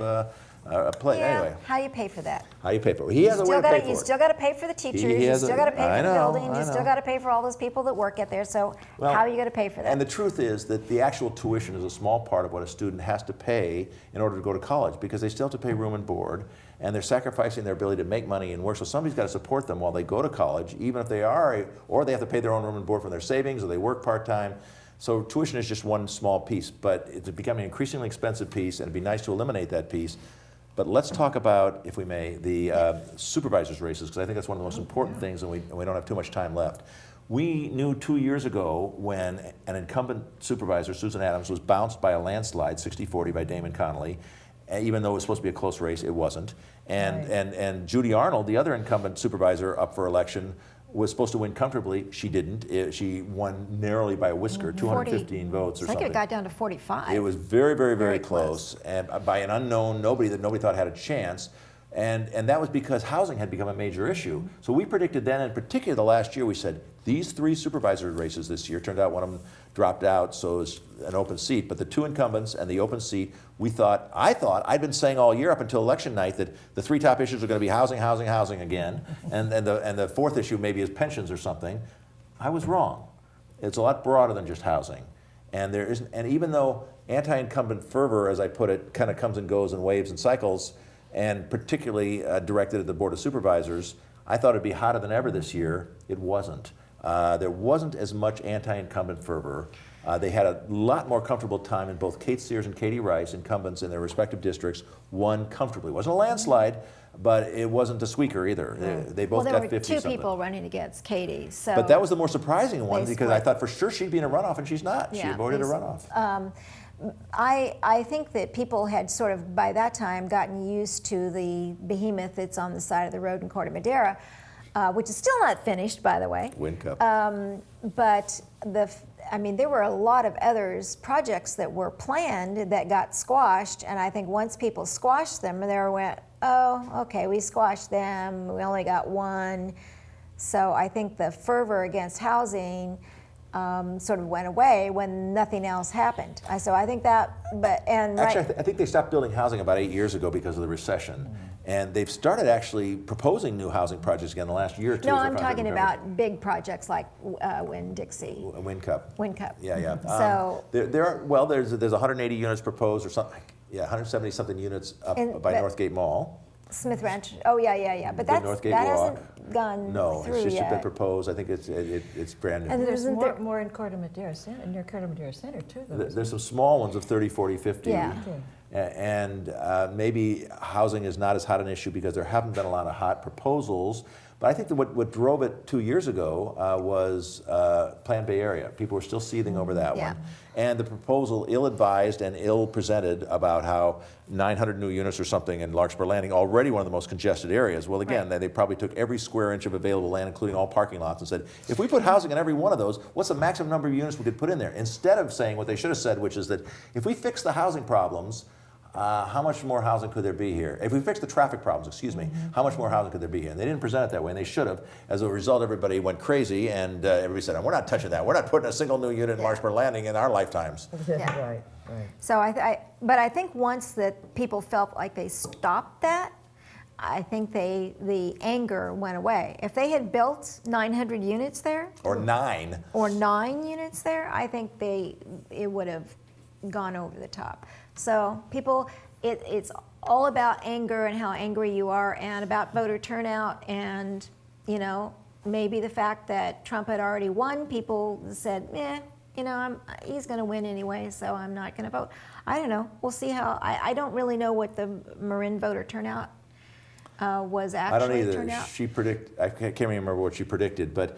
play. Yeah, anyway. how do you pay for that? How do you pay for it? He has a way to pay for it. You still got to pay for the teachers, you still got to pay for the building, you still got to pay for all those people that work at there, so how are you going to pay for that? And the truth is that the actual tuition is a small part of what a student has to pay in order to go to college, because they still have to pay room and board, and they're sacrificing their ability to make money and work, so somebody's got to support them while they go to college, even if they are, or they have to pay their own room and board from their savings, or they work part-time. So tuition is just one small piece, but it's becoming an increasingly expensive piece, and it'd be nice to eliminate that piece. But let's talk about, if we may, the supervisors' races, because I think that's one of the most important things, and we don't have too much time left. We knew 2 years ago when an incumbent supervisor, Susan Adams, was bounced by a landslide, 60-40 by Damon Connolly. Even though it was supposed to be a close race, it wasn't. And Judy Arnold, the other incumbent supervisor up for election, was supposed to win comfortably. She didn't. She won narrowly by a whisker, 215 votes or something. I think it got down to 45. It was very, very, very close, and by an unknown nobody that nobody thought had a chance. And that was because housing had become a major issue. So we predicted then, in particular the last year, we said, these 3 supervisor races this year, turned out one of them dropped out, so it's an open seat, but the 2 incumbents and the open seat, I'd been saying all year up until election night that the 3 top issues are going to be housing, housing, housing again, and the 4th issue maybe is pensions or something. I was wrong. It's a lot broader than just housing. And even though anti-incumbent fervor, as I put it, kind of comes and goes in waves and cycles, and particularly directed at the Board of Supervisors, I thought it'd be hotter than ever this year. It wasn't. There wasn't as much anti-incumbent fervor. They had a lot more comfortable time, in both Kate Sears and Katie Rice, incumbents in their respective districts, won comfortably. It wasn't a landslide, but it wasn't a squeaker either. They both got 50 something. There were 2 people running against Katie. So but that was the more surprising one, because I thought for sure she'd be in a runoff, and she's not. She avoided a runoff. I think that people had sort of, by that time, gotten used to the behemoth that's on the side of the road in Corte Madera, which is still not finished, by the way. Wind Cup. But there were a lot of projects that were planned that got squashed, and I think once people squashed them, they went, oh, okay, we squashed them, we only got one. So I think the fervor against housing sort of went away when nothing else happened. So I think that, Actually, I think they stopped building housing about 8 years ago because of the recession. And they've started actually proposing new housing projects again the last year or two. No, I'm talking about big projects like Winn-Dixie. WinCup. WinCup. Yeah, yeah. So there's 180 units proposed or something. Yeah, 170 something units up by Northgate Mall. Smith Ranch. Oh yeah. But that hasn't gone through it's just yet. been proposed. I think it's brand new. And there's more in Corte Madera Center, near Corte Madera Center too. There's some small ones of 30, 40, 50. Yeah. And maybe housing is not as hot an issue because there haven't been a lot of hot proposals. But I think that what drove it 2 years ago was Plan Bay Area. People were still seething over that one. And the proposal, ill-advised and ill-presented about how 900 new units or something in Larkspur Landing, already one of the most congested areas. Well, again, they probably took every square inch of available land, including all parking lots, and said, if we put housing in every one of those, what's the maximum number of units we could put in there? Instead of saying what they should have said, which is that if we fix the housing problems, how much more housing could there be here? If we fix the traffic problems, excuse me, how much more housing could there be here? And they didn't present it that way, and they should have. As a result, everybody went crazy, and everybody said, we're not touching that. We're not putting a single new unit in Larkspur Landing in our lifetimes. Yeah. Right. So but I think once that people felt like they stopped that, I think the anger went away. If they had built 900 units there, or 9 units there, I think it would have gone over the top. So people, it's all about anger and how angry you are, and about voter turnout, and maybe the fact that Trump had already won. People said, he's going to win anyway, so I'm not going to vote. I don't know. We'll see how. I don't really know what the Marin voter turnout was actually. I don't either. Turnout. I can't remember what she predicted, but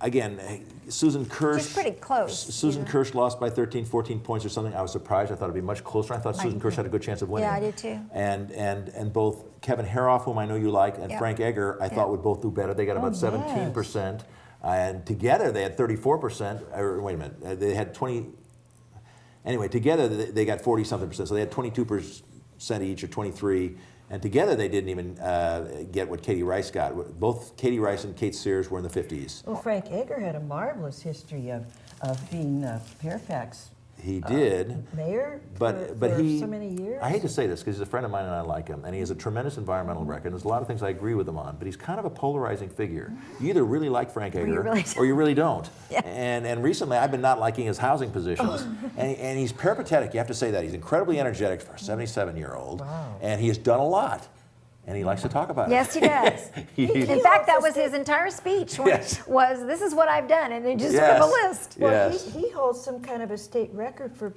Again, Susan Kirsch. She's pretty close. Susan Kirsch lost by 13, 14 points or something. I was surprised. I thought it'd be much closer. I thought Susan Kirsch had a good chance of winning. Yeah, I did too. And both Kevin Haroff, whom I know you like, and Frank Egger, I thought would both do better. They got about 17%. And together they had 34%. Or wait a minute, they had 20. Anyway, together they got 40-something%. So they had 22% each, or 23%. And together they didn't even get what Katie Rice got. Both Katie Rice and Kate Sears were in the 50s. Well, Frank Egger had a marvelous history of being Fairfax. He did. Mayor but for he, so many years. I hate to say this because he's a friend of mine and I like him. And he has a tremendous environmental record. There's a lot of things I agree with him on. But he's kind of a polarizing figure. You either really like Frank Egger or you really don't. Yeah. And recently I've been not liking his housing positions. and he's peripatetic. You have to say that. He's incredibly energetic for a 77-year-old. Wow. And he has done a lot. And he likes to talk about it. Yes, he does. In fact, that was his entire speech. Was this is what I've done, and then just give a list. Well, he holds some kind of a state record for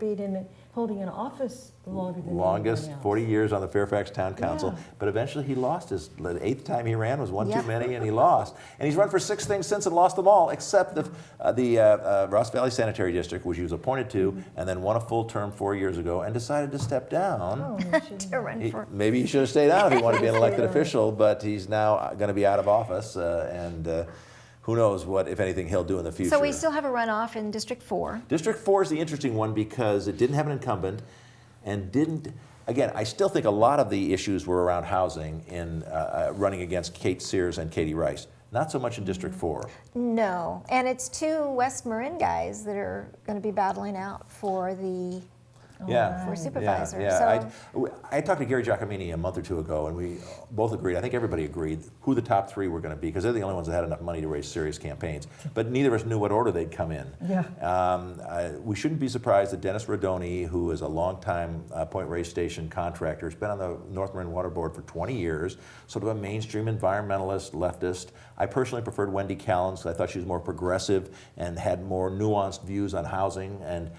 holding an office longer than longest, anyone else. 40 years on the Fairfax Town Council. Yeah. But eventually he lost. The 8th time he ran was one too many, and he lost. And he's run for 6 things since and lost them all, except the Ross Valley Sanitary District, which he was appointed to, and then won a full term 4 years ago, and decided to step down. Oh, he shouldn't To have. run for. Maybe he should have stayed on if he wanted to be an elected official, but he's now going to be out of office, and who knows what, if anything, he'll do in the future. So we still have a runoff in District 4. District 4 is the interesting one because it didn't have an incumbent and didn't, again, I still think a lot of the issues were around housing in running against Kate Sears and Katie Rice. Not so much in District 4. No, and it's 2 West Marin guys that are going to be battling out for the for supervisor. Yeah. So, I talked to Gary Giacomini a month or two ago, and we both agreed, I think everybody agreed, who the top 3 were going to be, because they're the only ones that had enough money to raise serious campaigns. But neither of us knew what order they'd come in. Yeah. We shouldn't be surprised that Dennis Rodoni, who is a longtime Point Reyes Station contractor, has been on the North Marin Water Board for 20 years, sort of a mainstream environmentalist, leftist. I personally preferred Wendy Callens, because I thought she was more progressive and had more nuanced views on housing. And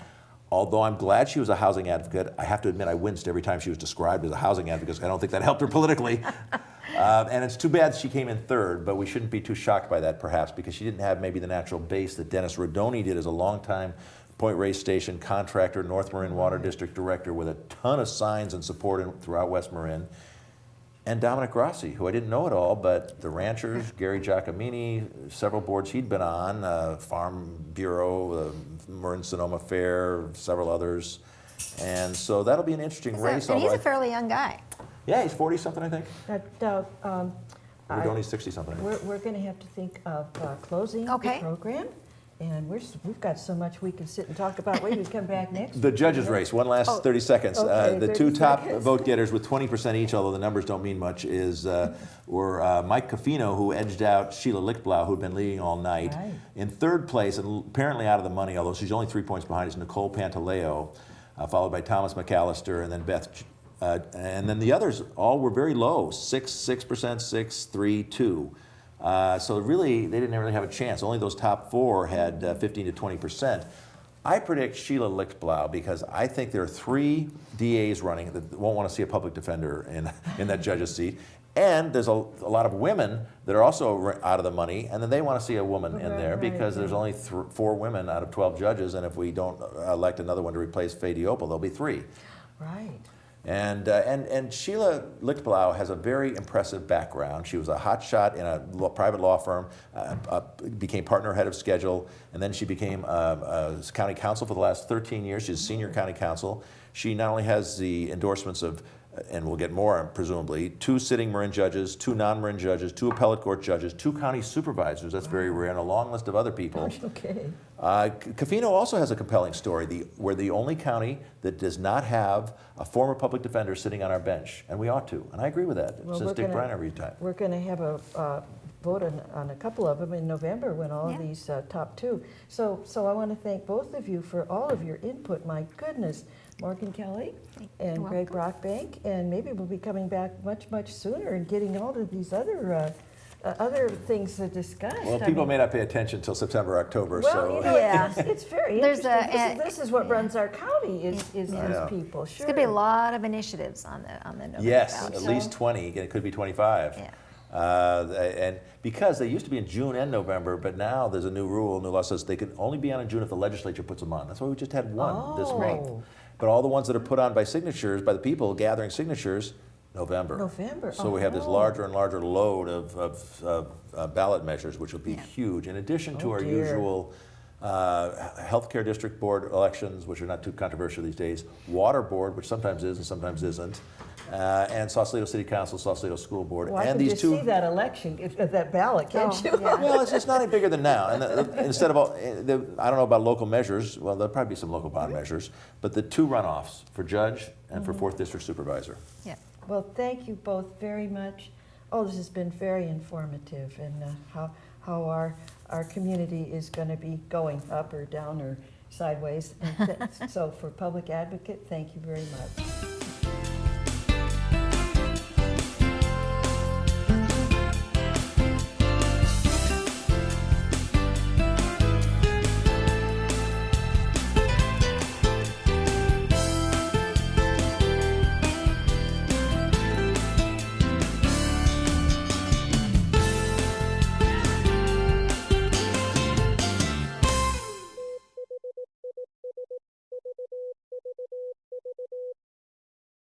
although I'm glad she was a housing advocate, I have to admit I winced every time she was described as a housing advocate, because I don't think that helped her politically. And it's too bad she came in 3rd, but we shouldn't be too shocked by that, perhaps, because she didn't have maybe the natural base that Dennis Rodoni did as a longtime Point Reyes Station contractor, North Marin Water District director with a ton of signs and support throughout West Marin. And Dominic Grassi, who I didn't know at all, but the ranchers, Gary Giacomini, several boards he'd been on, Farm Bureau, Marin Sonoma Fair, several others. And so that'll be an interesting race. And he's a fairly young guy. Yeah, he's 40-something, I think. Rodoni's Rodoni's 60-something. We're going to have to think of closing the program And we've got so much we can sit and talk about. Wait, we come back next. The judges' race, one last 30 seconds. okay, The 30 two top seconds. vote getters with 20% each, although the numbers don't mean much, were Mike Cofino, who edged out Sheila Lichtblau, who'd been leading all night. Right. In third place, and apparently out of the money, although she's only 3 points behind, is Nicole Pantaleo, followed by Thomas McAllister, and then Beth. And then the others all were very low, 6%, 6, 3, 2. So really, they didn't really have a chance. Only those top four had 15 to 20%. I predict Sheila Lichtblau because I think there are 3 DAs running that won't want to see a public defender in that judge's seat. And there's a lot of women that are also out of the money, and then they want to see a woman in there because there's only 4 women out of 12 judges, and if we don't elect another one to replace Faye Diopel, there'll be 3. Right. And Sheila Lichtblau has a very impressive background. She was a hotshot in a private law firm, became partner head of schedule, and then she became a county counsel for the last 13 years. She's a senior county counsel. She not only has the endorsements of, and we'll get more presumably, 2 sitting Marin judges, 2 non-Marin judges, 2 appellate court judges, 2 county supervisors, that's very rare, and a long list of other people. Okay. Cofino also has a compelling story. We're the only county that does not have a former public defender sitting on our bench, and we ought to. And I agree with that, since Dick Briner retired. We're going to have a vote on a couple of them in November when all of these top 2. So I want to thank both of you for all of your input. My goodness. Morgan Kelly and Greg Brockbank, and maybe we'll be coming back much sooner and getting all of these other things to discuss. Well, people may not pay attention until September, October. Well, so you know, it's very There's interesting. This is what runs our county is these people. Sure. There's going to be a lot of initiatives on the November yes, ballot. at least 20. It could be 25. Yeah. And because they used to be in June and November, but now there's a new rule, new law says they can only be on in June if the legislature puts them on. That's why we just had one this month. But all the ones that are put on by signatures, by the people gathering signatures, November. November. So we have this larger and larger load of ballot measures, which will be huge. In addition to our usual healthcare district board elections, which are not too controversial these days, water board, which sometimes is and sometimes isn't, and Sausalito City Council, Sausalito School Board, Well, I and can these just 2. see that election, that ballot, can't you? Yeah. Well, it's not any bigger than now. And instead of all, I don't know about local measures. Well, there'll probably be some local bond measures, but the 2 runoffs for judge and for 4th district supervisor. Yeah. Well, thank you both very much. Oh, this has been very informative, and how our community is going to be going up or down or sideways. And so for Public Advocate, thank you very much.